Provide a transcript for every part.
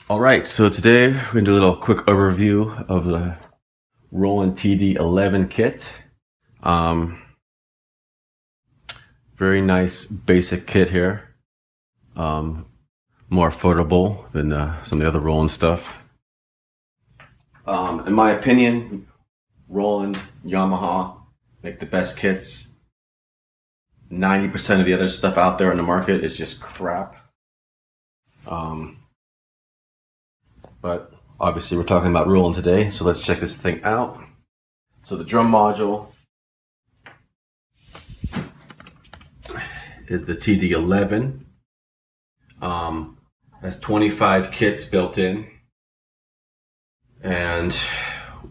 All right, so today we're going to do a little quick overview of the Roland TD11 kit. Very nice basic kit here. More affordable than some of the other Roland stuff. In my opinion, Roland, Yamaha make the best kits. 90% of the other stuff out there in the market is just crap. But obviously we're talking about Roland today, so let's check this thing out. So the drum module is the TD11. Has 25 kits built in. And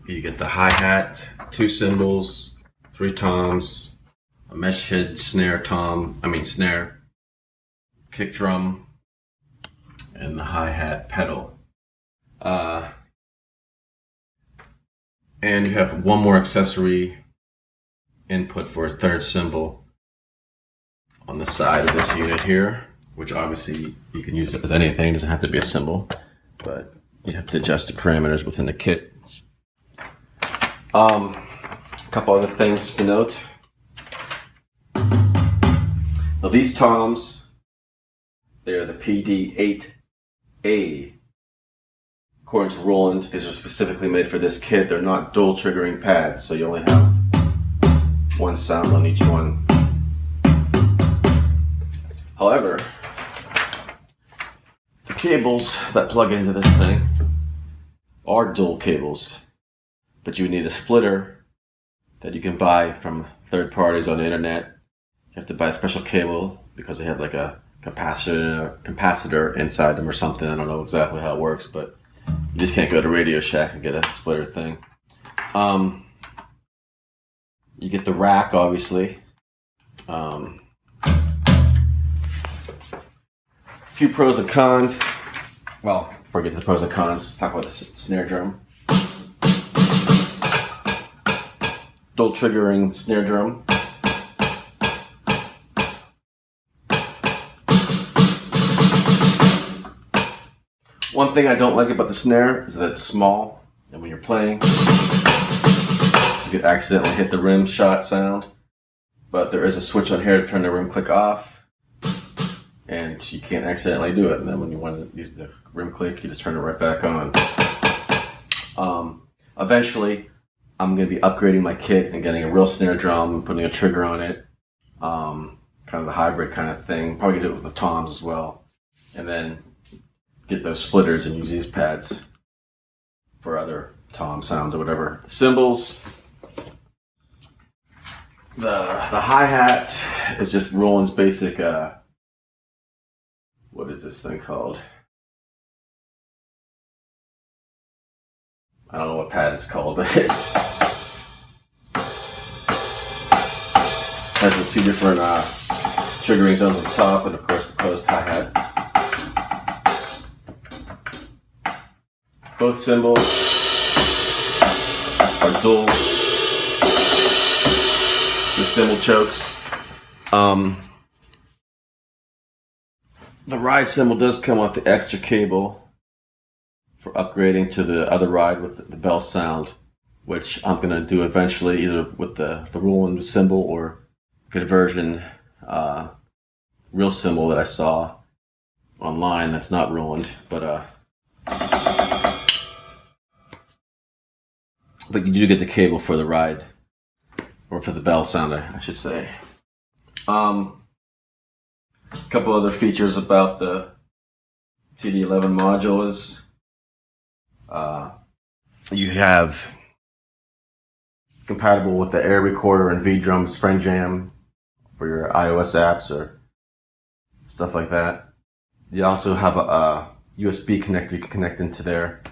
you get the hi-hat, 2 cymbals, 3 toms, a mesh head snare, kick drum, and the hi-hat pedal. And you have one more accessory input for a third cymbal on the side of this unit here, which obviously you can use it as anything. It doesn't have to be a cymbal, but you have to adjust the parameters within the kit. A couple other things to note. Now these toms, they are the PD8A. According to Roland, these are specifically made for this kit. They're not dual triggering pads, so you only have one sound on each one. However, the cables that plug into this thing are dual cables, but you need a splitter that you can buy from third parties on the internet. You have to buy a special cable because they have like a capacitor inside them or something. I don't know exactly how it works, but you just can't go to Radio Shack and get a splitter thing. You get the rack, obviously. A few pros and cons. Well, before I get to the pros and cons, talk about the snare drum. Dual triggering snare drum. One thing I don't like about the snare is that it's small, and when you're playing, you could accidentally hit the rim shot sound. But there is a switch on here to turn the rim click off, and you can't accidentally do it. And then when you want to use the rim click, you just turn it right back on. Eventually, I'm going to be upgrading my kit and getting a real snare drum and putting a trigger on it. Kind of the hybrid kind of thing. Probably going to do it with the toms as well. And then get those splitters and use these pads for other tom sounds or whatever. The cymbals. The hi-hat is just Roland's basic, what is this thing called? I don't know what pad it's called, but it has the 2 different triggering zones on the top and of course the closed hi-hat. Both cymbals are dual with cymbal chokes. The ride cymbal does come with the extra cable for upgrading to the other ride with the bell sound, which I'm going to do eventually either with the Roland cymbal or conversion real cymbal that I saw online that's not Roland, but you do get the cable for the ride, or for the bell sound, I should say. A couple other features about the TD11 module is it's compatible with the Air Recorder and V-Drums Friend Jam for your iOS apps or stuff like that. You also have a USB connector you can connect into there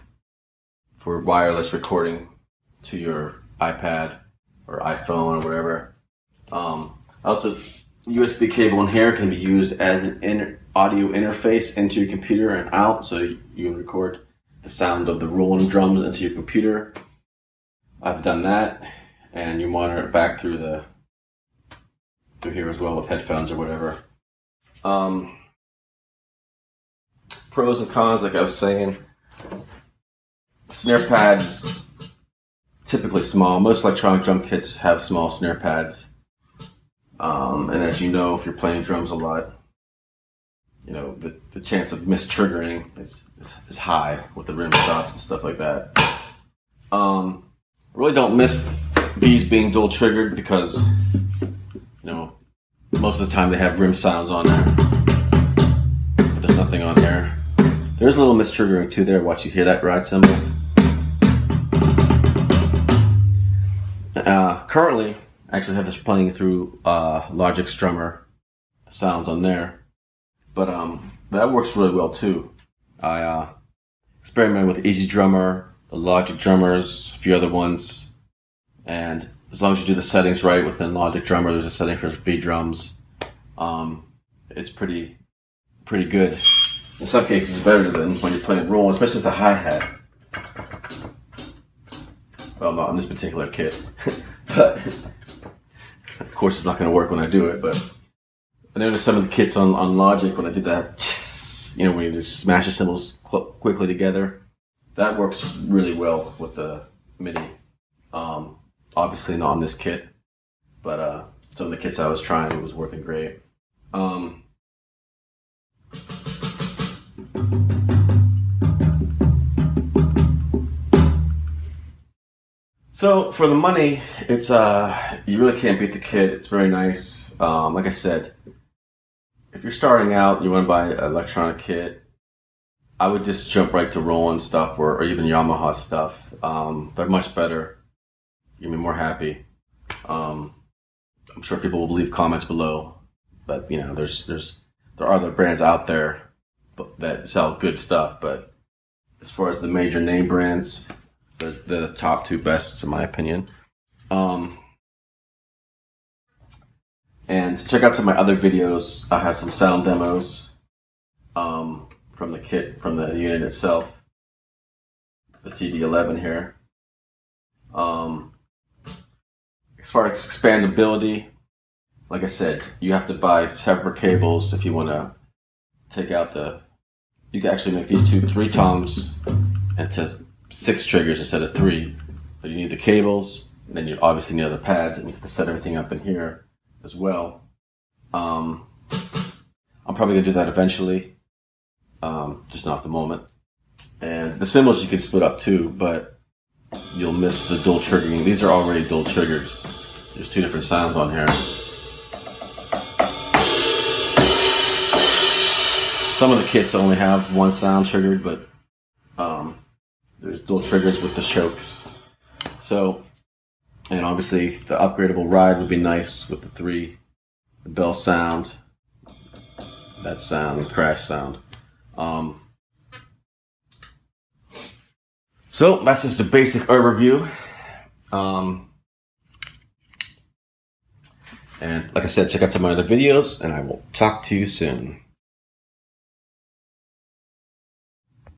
for wireless recording to your iPad or iPhone or whatever. Also, USB cable in here can be used as an audio interface into your computer and out, so you can record the sound of the Roland drums into your computer. I've done that, and you monitor it back through here as well with headphones or whatever. Pros and cons, like I was saying, snare pad is typically small. Most electronic drum kits have small snare pads. And as you know, if you're playing drums a lot, you know, the chance of mistriggering is high with the rim shots and stuff like that. I really don't miss these being dual triggered because, you know, most of the time they have rim sounds on there. But there's nothing on here. There's a little mistriggering too there. Watch, you hear that ride cymbal? Currently, I actually have this playing through Logic's drummer sounds on there. But that works really well too. I experimented with Easy Drummer, the Logic drummers, a few other ones. And as long as you do the settings right within Logic Drummer, there's a setting for V drums. It's pretty good. In some cases, it's better than when you're playing Roland, especially with a hi-hat. Well, not on this particular kit, but of course it's not going to work when I do it. But I noticed some of the kits on Logic when I do that, you know, when you just smash the cymbals quickly together, that works really well with the MIDI. Obviously not on this kit, but some of the kits I was trying, it was working great. So for the money, it's you really can't beat the kit. It's very nice. Like I said, if you're starting out, you want to buy an electronic kit, I would just jump right to Roland stuff or even Yamaha stuff. They're much better. You'll be more happy. I'm sure people will leave comments below, but you know, there are other brands out there that sell good stuff. But as far as the major name brands, they're the top two best in my opinion. And check out some of my other videos. I have some sound demos from the kit, from the unit itself, the TD11 here. As far as expandability, like I said, you have to buy separate cables if you want to take out you can actually make these 3 toms into 6 triggers instead of 3. But you need the cables, and then you obviously need other pads, and you have to set everything up in here as well. I'm probably going to do that eventually, just not at the moment. And the cymbals you can split up too, but you'll miss the dual triggering. These are already dual triggers. There's 2 different sounds on here. Some of the kits only have 1 sound triggered, but there's dual triggers with the chokes. So, and obviously the upgradable ride would be nice with the bell sound, that sound, the crash sound. So that's just a basic overview. And like I said, check out some of my other videos, and I will talk to you soon.